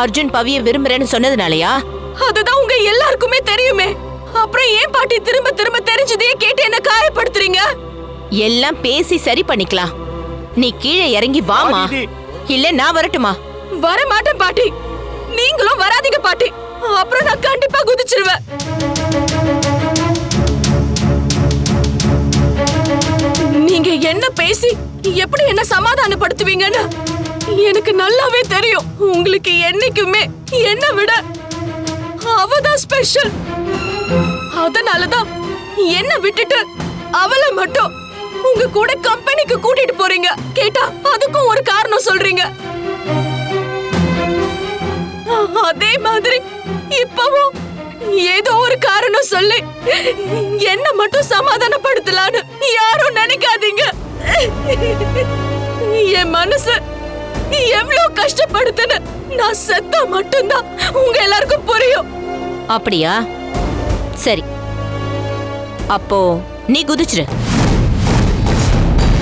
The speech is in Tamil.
அர்ஜுன் பவிய விரும்புறேன்னு சொன்னதுனாலயா? அதுதான் உங்க எல்லாருக்குமே தெரியுமே. அப்புறம் ஏன் பாட்டி திரும்ப திரும்ப தெரிஞ்சதையே கேட்டு என்ன காயப்படுத்துறீங்க? எல்லாம் பேசி சரி பண்ணிக்கலாம். நீ கீழே இறங்கி வாமா, இல்ல நான் வரட்டுமா? வர மாட்டேன் பாட்டி. நீங்களும் வராதீங்க பாட்டி. அப்புறம் நான் கண்டிப்பா குதிச்சிருவேன். நீங்க என்ன பேசி எப்படி என்ன சமாதானப்படுத்துவீங்கன்னு எனக்கு நல்லாவே தெரியும். உங்களுக்கு என்னைக்குமே என்ன விட அவதான் ஸ்பெஷல். அதனாலதான் என்ன விட்டுட்டு அவளை மட்டும் உங்க கூட கம்பெனிக்கு கூட்டிட்டு போறீங்க. கேட்டா அதுக்கும் ஒரு காரணம் சொல்றீங்க. அதே மாதிரி இப்பவும் ஏதோ ஒரு காரணம் சொல்லி என்ன மட்டும் சமாதானப்படுத்தலான்னு யாரும் நினைக்காதீங்க. என் மனசு எவ்வளவு கஷ்டப்படுதுன்னு நான் செத்தா மட்டும்தான் உங்க எல்லாருக்கும் புரியும். அப்படியா? சரி, அப்போ நீ குதிச்சிரு.